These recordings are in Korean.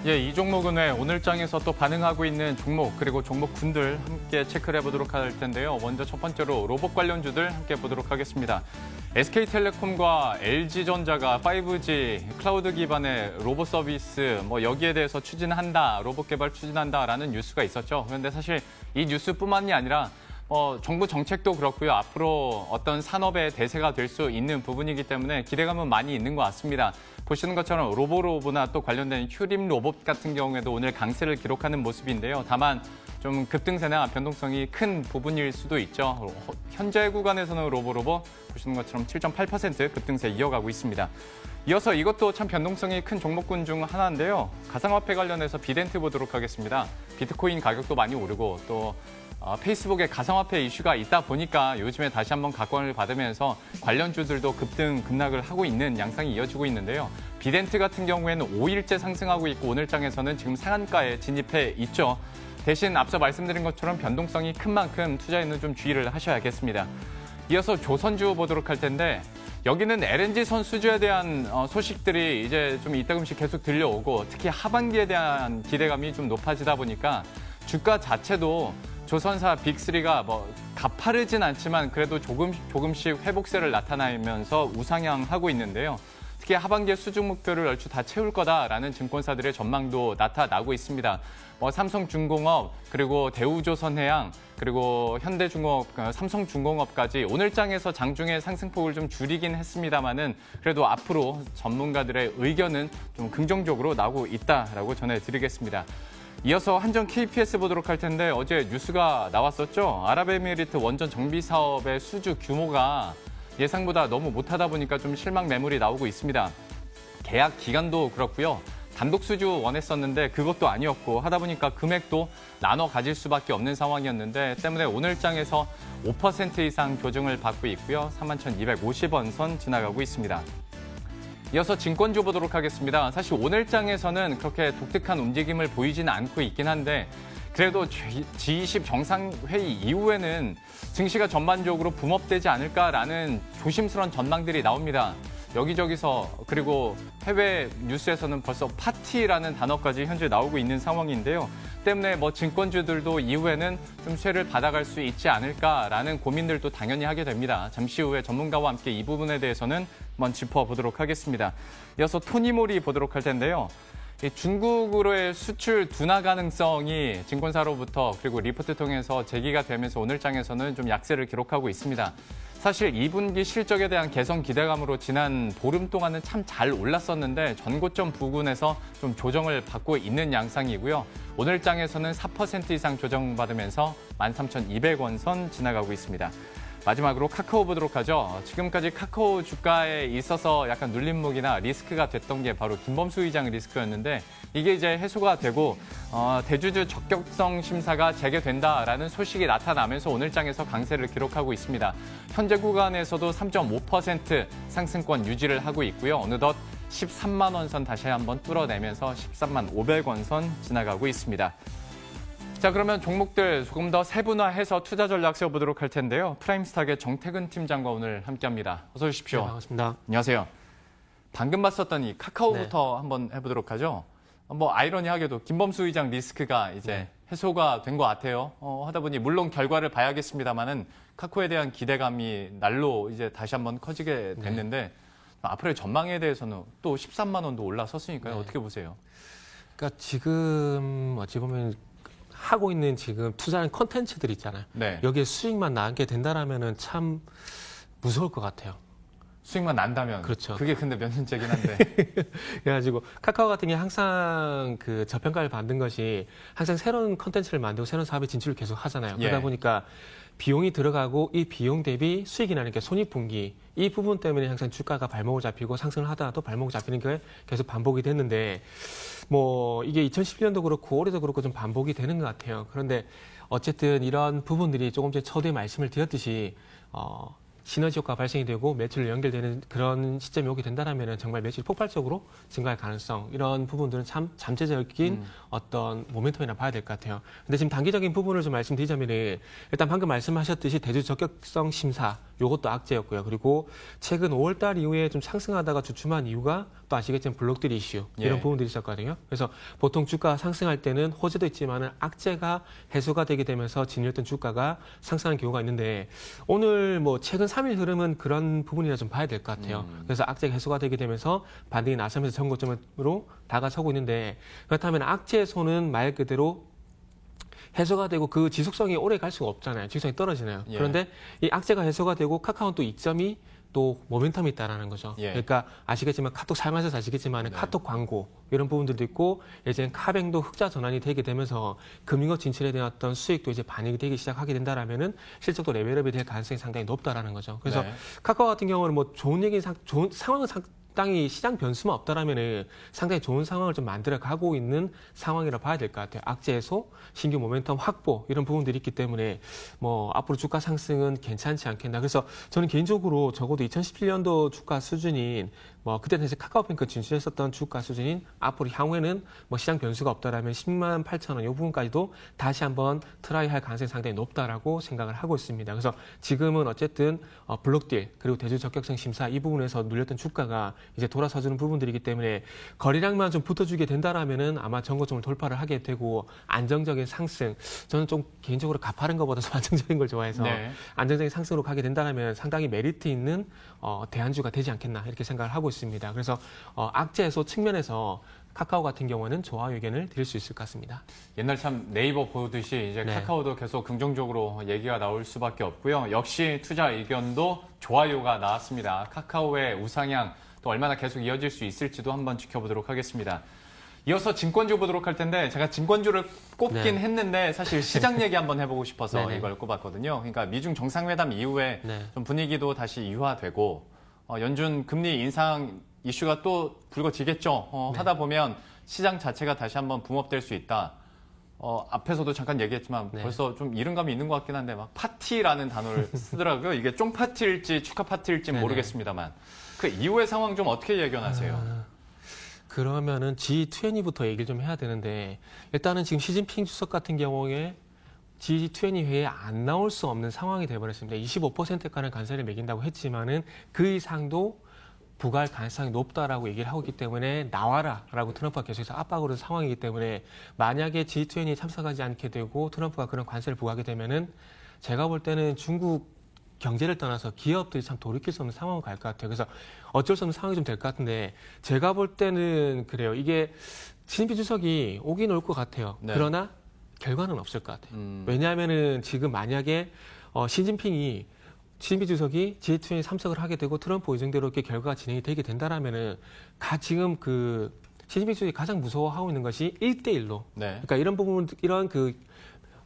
예, 이 종목은 왜 오늘장에서 또 반응하고 있는 종목 그리고 종목군들 함께 체크를 해보도록 할 텐데요. 먼저 첫 번째로 로봇 관련주들 함께 보도록 하겠습니다. SK텔레콤과 LG전자가 5G 클라우드 기반의 로봇 서비스 여기에 대해서 추진한다, 로봇 개발 추진한다라는 뉴스가 있었죠. 그런데 사실 이 뉴스뿐만이 아니라 정부 정책도 그렇고요. 앞으로 어떤 산업의 대세가 될 수 있는 부분이기 때문에 기대감은 많이 있는 것 같습니다. 보시는 것처럼 로보로보나 또 관련된 휴림 로봇 같은 경우에도 오늘 강세를 기록하는 모습인데요. 다만 좀 급등세나 변동성이 큰 부분일 수도 있죠. 현재 구간에서는 로보로보 보시는 것처럼 7.8% 급등세 이어가고 있습니다. 이어서 이것도 참 변동성이 큰 종목군 중 하나인데요. 가상화폐 관련해서 비덴트 보도록 하겠습니다. 비트코인 가격도 많이 오르고 또 페이스북에 가상화폐 이슈가 있다 보니까 요즘에 다시 한번 각광을 받으면서 관련주들도 급등급락을 하고 있는 양상이 이어지고 있는데요. 비덴트 같은 경우에는 5일째 상승하고 있고 오늘장에서는 지금 상한가에 진입해 있죠. 대신 앞서 말씀드린 것처럼 변동성이 큰 만큼 투자에는 좀 주의를 하셔야겠습니다. 이어서 조선주 보도록 할 텐데 여기는 LNG 선수주에 대한 소식들이 이제 좀 이따금씩 계속 들려오고 특히 하반기에 대한 기대감이 좀 높아지다 보니까 주가 자체도 조선사 빅3가 가파르진 않지만 그래도 조금씩 회복세를 나타내면서 우상향하고 있는데요. 특히 하반기에 수준 목표를 얼추 다 채울 거다라는 증권사들의 전망도 나타나고 있습니다. 삼성중공업, 그리고 대우조선해양, 그리고 현대중공업, 삼성중공업까지 오늘장에서 장중에 상승폭을 좀 줄이긴 했습니다만은 그래도 앞으로 전문가들의 의견은 좀 긍정적으로 나오고 있다라고 전해드리겠습니다. 이어서 한전 KPS 보도록 할 텐데 어제 뉴스가 나왔었죠. 아랍에미리트 원전 정비 사업의 수주 규모가 예상보다 너무 못하다 보니까 좀 실망 매물이 나오고 있습니다. 계약 기간도 그렇고요. 단독 수주 원했었는데 그것도 아니었고 하다 보니까 금액도 나눠 가질 수밖에 없는 상황이었는데 때문에 오늘장에서 5% 이상 교정을 받고 있고요. 31,250원 선 지나가고 있습니다. 이어서 증권주 보도록 하겠습니다. 사실 오늘장에서는 그렇게 독특한 움직임을 보이지는 않고 있긴 한데 그래도 G20 정상회의 이후에는 증시가 전반적으로 붐업되지 않을까라는 조심스러운 전망들이 나옵니다. 여기저기서 그리고 해외 뉴스에서는 벌써 파티라는 단어까지 현재 나오고 있는 상황인데요. 때문에 증권주들도 이후에는 좀 쇠를 받아갈 수 있지 않을까라는 고민들도 당연히 하게 됩니다. 잠시 후에 전문가와 함께 이 부분에 대해서는 한번 짚어보도록 하겠습니다. 이어서 토니모리 보도록 할 텐데요. 중국으로의 수출 둔화 가능성이 증권사로부터 그리고 리포트 통해서 제기가 되면서 오늘장에서는 좀 약세를 기록하고 있습니다. 사실 2분기 실적에 대한 개선 기대감으로 지난 보름 동안은 참 잘 올랐었는데 전고점 부근에서 좀 조정을 받고 있는 양상이고요. 오늘장에서는 4% 이상 조정받으면서 13,200원 선 지나가고 있습니다. 마지막으로 카카오 보도록 하죠. 지금까지 카카오 주가에 있어서 약간 눌림목이나 리스크가 됐던 게 바로 김범수 의장 리스크였는데 이게 이제 해소가 되고 대주주 적격성 심사가 재개된다라는 소식이 나타나면서 오늘장에서 강세를 기록하고 있습니다. 현재 구간에서도 3.5% 상승권 유지를 하고 있고요. 어느덧 13만 원 선 다시 한번 뚫어내면서 13만 500원 선 지나가고 있습니다. 자, 그러면 종목들 조금 더 세분화해서 투자 전략 세워보도록 할 텐데요. 프라임스탁의 정태근 팀장과 오늘 함께합니다. 어서 오십시오. 네, 반갑습니다. 안녕하세요. 방금 봤었던 이 카카오부터 한번 해보도록 하죠. 아이러니하게도 김범수 의장 리스크가 이제 해소가 된 것 같아요. 하다 보니 물론 결과를 봐야겠습니다만은 카카오에 대한 기대감이 날로 이제 다시 한번 커지게 됐는데 앞으로의 전망에 대해서는 또 13만 원도 올라섰으니까요. 어떻게 보세요? 그러니까 지금 어찌 보면 하고 있는 지금 투자하는 컨텐츠들 있잖아요. 네. 여기에 수익만 나게 된다라면은 참 무서울 것 같아요. 수익만 난다면. 그렇죠. 그게 근데 몇 년째긴 한데. 그래가지고 카카오 같은 게 항상 그 저평가를 받는 것이 항상 새로운 컨텐츠를 만들고 새로운 사업에 진출을 계속 하잖아요. 그러다 보니까 비용이 들어가고 이 비용 대비 수익이 나는 게 손익분기 이 부분 때문에 항상 주가가 발목을 잡히고 상승을 하더라도 발목을 잡히는 게 계속 반복이 됐는데 이게 2010년도 그렇고 올해도 그렇고 좀 반복이 되는 것 같아요. 그런데 어쨌든 이런 부분들이 조금 전에 처음에 말씀을 드렸듯이 시너지 효과가 발생이 되고 매출로 연결되는 그런 시점이 오게 된다면 정말 매출이 폭발적으로 증가할 가능성 이런 부분들은 참 잠재적인 어떤 모멘텀이나 봐야 될 것 같아요. 근데 지금 단기적인 부분을 좀 말씀드리자면 일단 방금 말씀하셨듯이 대주 적격성 심사 요것도 악재였고요. 그리고 최근 5월 달 이후에 좀 상승하다가 주춤한 이유가 또 아시겠지만 블록딜 이슈 이런 부분들이 있었거든요. 그래서 보통 주가 상승할 때는 호재도 있지만은 악재가 해소가 되게 되면서 진입했던 주가가 상승하는 경우가 있는데 오늘 뭐 최근 3일 흐름은 그런 부분이라 좀 봐야 될 것 같아요. 그래서 악재가 해소가 되게 되면서 반등이 나서면서 전고점으로 다가서고 있는데 그렇다면 악재 해소는 말 그대로 해소가 되고 그 지속성이 오래 갈 수가 없잖아요. 지속성이 떨어지나요? 예. 그런데 이 악재가 해소가 되고 카카오는 또 이점이 또 모멘텀이 있다라는 거죠. 예. 그러니까 아시겠지만 카톡 사용하셔서 아시겠지만 네. 카톡 광고 이런 부분들도 있고 이제 카뱅도 흑자 전환이 되게 되면서 금융업 진출에 대한 어떤 수익도 이제 반영이 되기 시작하게 된다라면은 실적도 레벨업이 될 가능성이 상당히 높다라는 거죠. 그래서 네. 카카오 같은 경우는 뭐 좋은 얘기 좋은 상황은 상당히 시장 변수만 없다라면은 상당히 좋은 상황을 좀 만들어 가고 있는 상황이라 봐야 될 것 같아요. 악재 해소, 신규 모멘텀 확보 이런 부분들이 있기 때문에 뭐 앞으로 주가 상승은 괜찮지 않겠나. 그래서 저는 개인적으로 적어도 2017년도 주가 수준인 뭐 그때는 이제 카카오뱅크 진출했었던 주가 수준인 앞으로 향후에는 뭐 시장 변수가 없다라면 10만 8천 원 이 부분까지도 다시 한번 트라이할 가능성이 상당히 높다라고 생각을 하고 있습니다. 그래서 지금은 어쨌든 블록딜 그리고 대주 적격성 심사 이 부분에서 눌렸던 주가가 이제 돌아서주는 부분들이기 때문에 거래량만 좀 붙어주게 된다라면은 아마 전고점을 돌파를 하게 되고 안정적인 상승. 저는 좀 개인적으로 가파른 것보다 좀 안정적인 걸 좋아해서 네. 안정적인 상승으로 가게 된다라면 상당히 메리트 있는 대안주가 되지 않겠나 이렇게 생각을 하고 있습니다. 그래서 악재 해소 측면에서 카카오 같은 경우는 좋아요 의견을 드릴 수 있을 것 같습니다. 옛날 참 네이버 보듯이 이제 네. 카카오도 계속 긍정적으로 얘기가 나올 수밖에 없고요. 역시 투자 의견도 좋아요가 나왔습니다. 카카오의 우상향 또 얼마나 계속 이어질 수 있을지도 한번 지켜보도록 하겠습니다. 이어서 증권주 보도록 할 텐데 제가 증권주를 꼽긴 네. 했는데 사실 시장 얘기 한번 해보고 싶어서 네네. 이걸 꼽았거든요. 그러니까 미중 정상회담 이후에 네. 좀 분위기도 다시 유화되고 연준 금리 인상 이슈가 또 불거지겠죠. 네. 하다 보면 시장 자체가 다시 한번 붐업될 수 있다. 앞에서도 잠깐 얘기했지만 네. 벌써 좀 이른감이 있는 것 같긴 한데 막 파티라는 단어를 쓰더라고요. 이게 쫑파티일지 축하 파티일지 네네. 모르겠습니다만 그 이후의 상황 좀 어떻게 예견하세요? 그러면은 G20부터 얘기를 좀 해야 되는데 일단은 지금 시진핑 주석 같은 경우에 G20 회의에 안 나올 수 없는 상황이 돼버렸습니다. 25%가는 관세를 매긴다고 했지만은 그 이상도 부과할 가능성이 높다라고 얘기를 하고 있기 때문에 나와라라고 트럼프가 계속해서 압박으로 상황이기 때문에 만약에 G20에 참석하지 않게 되고 트럼프가 그런 관세를 부과하게 되면은 제가 볼 때는 중국 경제를 떠나서 기업들이 참 돌이킬 수 없는 상황으로 갈 것 같아요. 그래서 어쩔 수 없는 상황이 좀 될 것 같은데 제가 볼 때는 그래요. 이게 시진핑 주석이 오긴 올 것 같아요. 네. 그러나 결과는 없을 것 같아요. 왜냐하면은 지금 만약에 시진핑 주석이 G20에 참석을 하게 되고 트럼프 의정대로 이렇게 결과가 진행이 되게 된다라면은 지금 그 시진핑 주석이 가장 무서워하고 있는 것이 1대1로. 네. 그러니까 이런 부분, 이런 그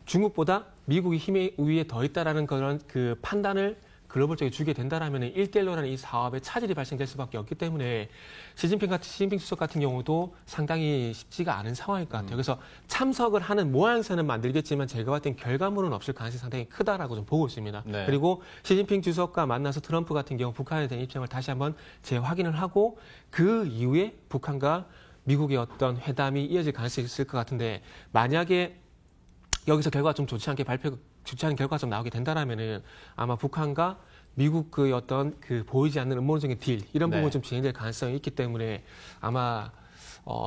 중국보다 미국이 힘의 우위에 더 있다라는 그런 그 판단을 글로벌적으로 주게 된다라면 1대1로라는 이 사업에 차질이 발생될 수밖에 없기 때문에 시진핑 주석 같은 경우도 상당히 쉽지가 않은 상황일 것 같아요. 그래서 참석을 하는 모양새는 만들겠지만 제가 봤을 땐 결과물은 없을 가능성이 상당히 크다라고 좀 보고 있습니다. 네. 그리고 시진핑 주석과 만나서 트럼프 같은 경우 북한에 대한 입장을 다시 한번 재확인을 하고 그 이후에 북한과 미국의 어떤 회담이 이어질 가능성이 있을 것 같은데 만약에 여기서 결과가 좀 좋지 않은 결과가 좀 나오게 된다라면은 아마 북한과 미국의 어떤 그 보이지 않는 음모론적인 딜 이런 네. 부분이 좀 진행될 가능성이 있기 때문에 아마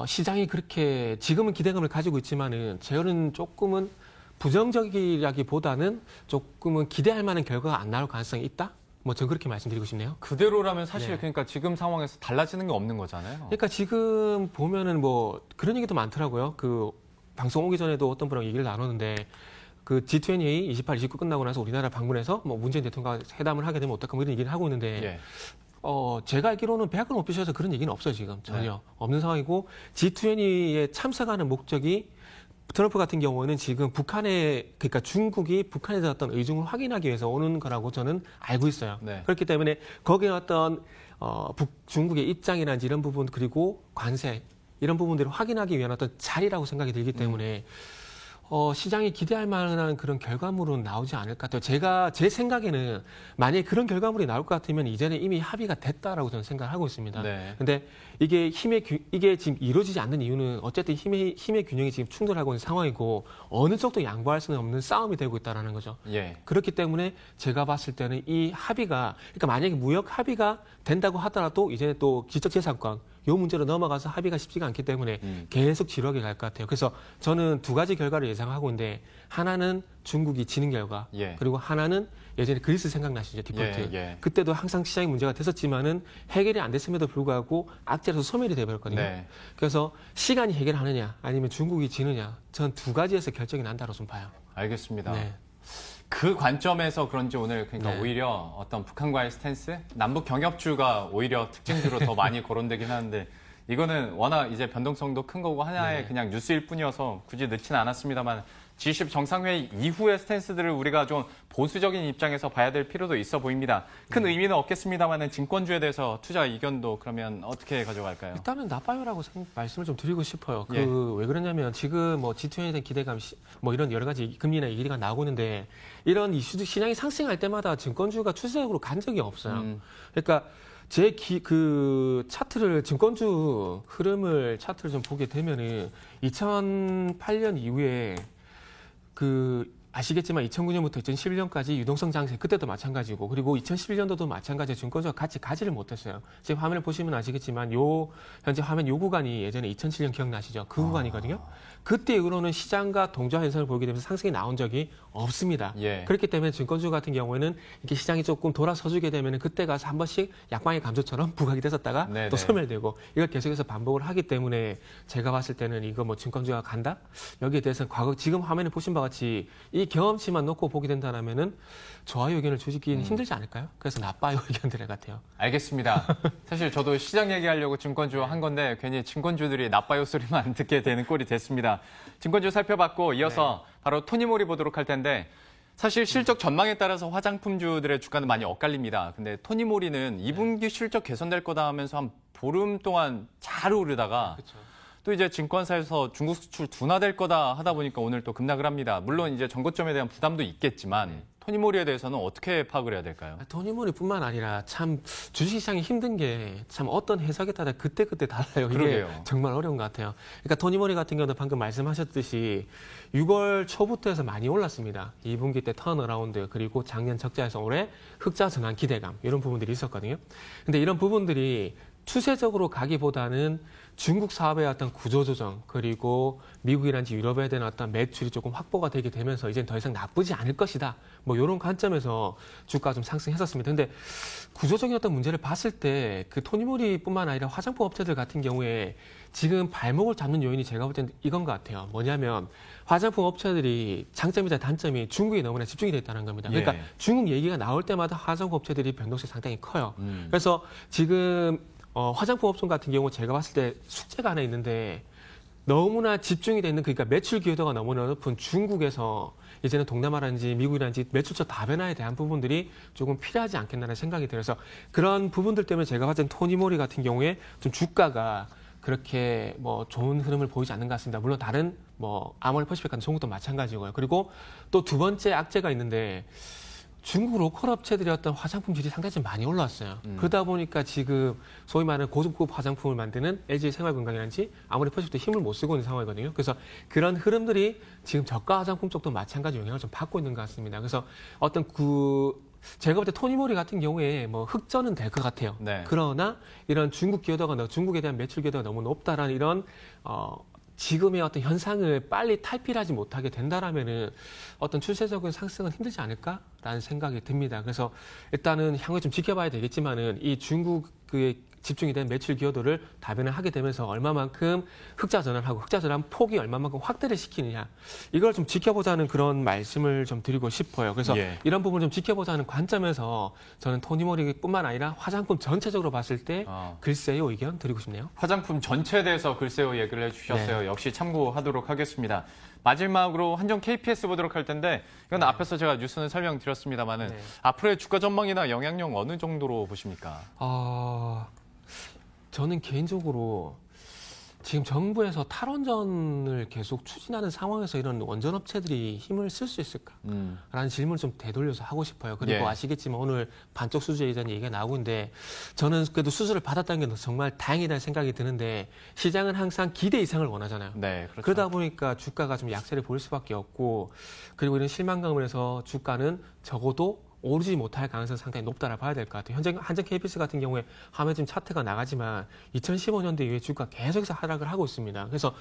시장이 그렇게 지금은 기대감을 가지고 있지만은 저는 조금은 부정적이라기보다는 조금은 기대할 만한 결과가 안 나올 가능성이 있다. 뭐 전 그렇게 말씀드리고 싶네요. 그대로라면 사실 네. 그러니까 지금 상황에서 달라지는 게 없는 거잖아요. 그러니까 지금 보면은 뭐 그런 얘기도 많더라고요. 그 방송 오기 전에도 어떤 분하고 얘기를 나눴는데 그 G20 28, 29 끝나고 나서 우리나라 방문해서 뭐 문재인 대통령과 회담을 하게 되면 어떨까 뭐 이런 얘기를 하고 있는데 예. 제가 알기로는 배학을 못 비셔서 그런 얘기는 없어요 지금 전혀 네. 없는 상황이고 G20에 참석하는 목적이 트럼프 같은 경우는 지금 그러니까 중국이 북한에 대한 어떤 의중을 확인하기 위해서 오는 거라고 저는 알고 있어요. 네. 그렇기 때문에 거기에 어떤 중국의 입장이라든지 이런 부분 그리고 관세 이런 부분들을 확인하기 위한 어떤 자리라고 생각이 들기 때문에 시장이 기대할 만한 그런 결과물은 나오지 않을 것 같아요. 제 생각에는 만약에 그런 결과물이 나올 것 같으면 이제는 이미 합의가 됐다라고 저는 생각을 하고 있습니다. 네. 근데 이게 지금 이루어지지 않는 이유는 어쨌든 힘의 균형이 지금 충돌하고 있는 상황이고 어느 쪽도 양보할 수는 없는 싸움이 되고 있다라는 거죠. 예. 그렇기 때문에 제가 봤을 때는 이 합의가, 그러니까 만약에 무역 합의가 된다고 하더라도 이제 또 지적재산권 이 문제로 넘어가서 합의가 쉽지가 않기 때문에 계속 지루하게 갈 것 같아요. 그래서 저는 두 가지 결과를 예상하고 있는데 하나는 중국이 지는 결과, 예. 그리고 하나는 예전에 그리스 생각나시죠, 디폴트. 예. 그때도 항상 시장이 문제가 됐었지만은 해결이 안 됐음에도 불구하고 악재로서 소멸이 돼버렸거든요. 네. 그래서 시간이 해결하느냐 아니면 중국이 지느냐, 전 두 가지에서 결정이 난다고 좀 봐요. 알겠습니다. 네. 그 관점에서 그런지 오늘 그러니까 네. 오히려 어떤 북한과의 스탠스, 남북 경협주가 오히려 특징주로 더 많이 거론되긴 하는데 이거는 워낙 이제 변동성도 큰 거고 하나의 네. 그냥 뉴스일 뿐이어서 굳이 넣지는 않았습니다만 G10 정상회의 이후의 스탠스들을 우리가 좀 보수적인 입장에서 봐야 될 필요도 있어 보입니다. 큰 의미는 없겠습니다만 증권주에 대해서 투자 의견도 그러면 어떻게 가져갈까요? 일단은 나빠요라고 말씀을 좀 드리고 싶어요. 예. 왜 그러냐면 지금 뭐 G20에 대한 기대감, 뭐 이런 여러 가지 금리나 얘기가 나오고 있는데 이런 이슈도 시장이 상승할 때마다 증권주가 추세적으로 간 적이 없어요. 그러니까 차트를, 증권주 차트를 좀 보게 되면은 2008년 이후에 아시겠지만 2009년부터 2011년까지 유동성 장세, 그때도 마찬가지고, 그리고 2011년도도 마찬가지로 증권주가 같이 가지를 못했어요. 지금 화면을 보시면 아시겠지만 현재 화면 요 구간이 예전에 2007년 기억나시죠? 그 구간이거든요. 그때 이후로는 시장과 동조화 현상을 보이게 되면서 상승이 나온 적이 없습니다. 예. 그렇기 때문에 증권주 같은 경우에는 이렇게 시장이 조금 돌아서주게 되면 그때 가서 한 번씩 약방의 감소처럼 부각이 됐었다가 네네. 또 소멸되고, 이걸 계속해서 반복을 하기 때문에 제가 봤을 때는 이거 뭐 증권주가 간다? 여기에 대해서는 지금 화면에 보신 바와 같이 이 경험치만 놓고 보게 된다면은 좋아요 의견을 주시기는 힘들지 않을까요? 그래서 나빠요 의견들 같아요. 알겠습니다. 사실 저도 시장 얘기하려고 증권주 한 건데 괜히 증권주들이 나빠요 소리만 듣게 되는 꼴이 됐습니다. 증권주 살펴봤고 이어서 바로 토니모리 보도록 할 텐데 사실 실적 전망에 따라서 화장품주들의 주가는 많이 엇갈립니다. 근데 토니모리는 2분기 실적 개선될 거다 하면서 한 보름 동안 잘 오르다가 그렇죠. 또 이제 증권사에서 중국 수출 둔화될 거다 하다 보니까 오늘 또 급락을 합니다. 물론 이제 전고점에 대한 부담도 있겠지만 토니모리에 대해서는 어떻게 파악을 해야 될까요? 토니모리뿐만 아니라 참 주식시장이 힘든 게 참 어떤 해석에 따라 그때그때 달라요. 이게 그러게요. 정말 어려운 것 같아요. 그러니까 토니모리 같은 경우는 방금 말씀하셨듯이 6월 초부터 해서 많이 올랐습니다. 2분기 때 턴어라운드, 그리고 작년 적자에서 올해 흑자 전환 기대감, 이런 부분들이 있었거든요. 근데 이런 부분들이 추세적으로 가기보다는 중국 사업의 어떤 구조조정, 그리고 미국이란지 유럽에 대한 어떤 매출이 조금 확보가 되게 되면서 이젠 더 이상 나쁘지 않을 것이다, 뭐 이런 관점에서 주가가 좀 상승했었습니다. 근데 구조적인 어떤 문제를 봤을 때 그 토니모리뿐만 아니라 화장품 업체들 같은 경우에 지금 발목을 잡는 요인이 제가 볼 때는 이건 것 같아요. 뭐냐면 화장품 업체들이 장점이자 단점이 중국에 너무나 집중이 돼 있다는 겁니다. 그러니까 예. 중국 얘기가 나올 때마다 화장품 업체들이 변동성이 상당히 커요. 그래서 지금 화장품 업종 같은 경우 제가 봤을 때 숙제가 하나 있는데, 너무나 집중이 돼 있는, 그러니까 매출 기여도가 너무나 높은 중국에서 이제는 동남아라든지 미국이라든지 매출처 다변화에 대한 부분들이 조금 필요하지 않겠나라는 생각이 들어서, 그런 부분들 때문에 제가 봤을 때 토니모리 같은 경우에 좀 주가가 그렇게 뭐 좋은 흐름을 보이지 않는 것 같습니다. 물론 다른 뭐 아모레퍼시픽 같은 종목도 마찬가지고요. 그리고 또 두 번째 악재가 있는데, 중국 로컬 업체들의 어떤 화장품 질이 상당히 좀 많이 올라왔어요. 그러다 보니까 지금 소위 말하는 고급급 화장품을 만드는 LG 생활건강이라든지 아모레퍼시픽도 힘을 못 쓰고 있는 상황이거든요. 그래서 그런 흐름들이 지금 저가 화장품 쪽도 마찬가지 영향을 좀 받고 있는 것 같습니다. 그래서 어떤 제가 볼 때 토니모리 같은 경우에 뭐 흑전은 될 것 같아요. 네. 그러나 이런 중국에 대한 매출 기여도가 너무 높다라는 이런 지금의 어떤 현상을 빨리 탈피하지 못하게 된다라면은 어떤 추세적인 상승은 힘들지 않을까라는 생각이 듭니다. 그래서 일단은 향후에 좀 지켜봐야 되겠지만은 이 중국의 집중이 된 매출 기여도를 다변을 하게 되면서 얼마만큼 흑자 전환하고 흑자 전환 폭이 얼마만큼 확대를 시키느냐, 이걸 좀 지켜보자는 그런 말씀을 좀 드리고 싶어요. 그래서 예. 이런 부분을 좀 지켜보자는 관점에서 저는 토니모리뿐만 아니라 화장품 전체적으로 봤을 때 글쎄요 의견 드리고 싶네요. 화장품 전체에 대해서 글쎄요 얘기를 해주셨어요. 네. 역시 참고하도록 하겠습니다. 마지막으로 한정 KPS 보도록 할 텐데, 이건 앞에서 제가 뉴스는 설명드렸습니다만은 네. 앞으로의 주가 전망이나 영향력 어느 정도로 보십니까? 저는 개인적으로 지금 정부에서 탈원전을 계속 추진하는 상황에서 이런 원전업체들이 힘을 쓸 수 있을까? 라는 질문을 좀 되돌려서 하고 싶어요. 그리고 예. 아시겠지만 오늘 반쪽 수주에 대한 얘기가 나오고 있는데 저는 그래도 수주를 받았다는 게 정말 다행이라는 생각이 드는데 시장은 항상 기대 이상을 원하잖아요. 네, 그렇죠. 그러다 보니까 주가가 좀 약세를 보일 수밖에 없고 그리고 이런 실망감을 해서 주가는 적어도 오르지 못할 가능성이 상당히 높다라 봐야 될 것 같아요. 현재 한전 KBS 같은 경우에 화면 지금 차트가 나가지만 2015년도 이후에 주가 계속해서 하락을 하고 있습니다. 그래서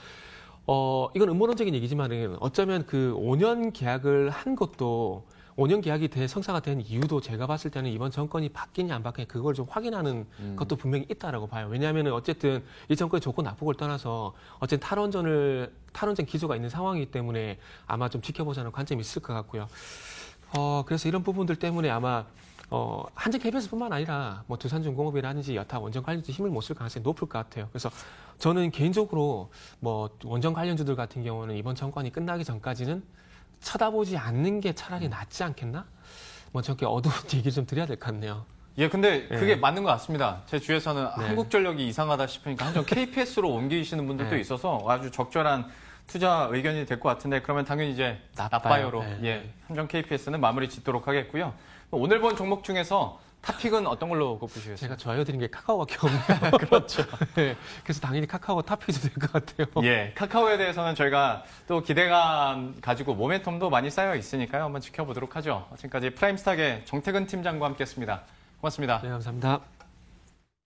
이건 음모론적인 얘기지만은 어쩌면 그 5년 계약을 한 것도 5년 계약이 성사가 된 이유도 제가 봤을 때는 이번 정권이 바뀌냐 안 바뀌냐 그걸 좀 확인하는 것도 분명히 있다라고 봐요. 왜냐하면 어쨌든 이 정권의 좋고 나쁘고를 떠나서 어쨌든 탈원전 기조가 있는 상황이기 때문에 아마 좀 지켜보자는 관점이 있을 것 같고요. 그래서 이런 부분들 때문에 아마 한전 KBS뿐만 아니라 뭐 두산중공업이라든지 여타 원전 관련주 힘을 못 쓸 가능성이 높을 것 같아요. 그래서 저는 개인적으로 뭐 원전 관련주들 같은 경우는 이번 정권이 끝나기 전까지는 쳐다보지 않는 게 차라리 낫지 않겠나? 뭐 저렇게 어두운 얘기를 좀 드려야 될 것 같네요. 예, 근데 그게 맞는 것 같습니다. 제 주위에서는 네. 한국전력이 이상하다 싶으니까 한전 KPS로 옮기시는 분들도 네. 있어서 아주 적절한 투자 의견이 될 것 같은데 그러면 당연히 이제 나빠요로 네. 예, 한전 KPS는 마무리 짓도록 하겠고요. 오늘 본 종목 중에서 탑픽은 어떤 걸로 꼽으시겠어요? 제가 좋아요 드린 게 카카오밖에 없네요. 그렇죠. 네, 그래서 당연히 카카오 탑픽이 될 것 같아요. 예, 카카오에 대해서는 저희가 또 기대감 가지고 모멘텀도 많이 쌓여 있으니까요. 한번 지켜보도록 하죠. 지금까지 프라임스탁의 정태근 팀장과 함께했습니다. 고맙습니다. 네, 감사합니다.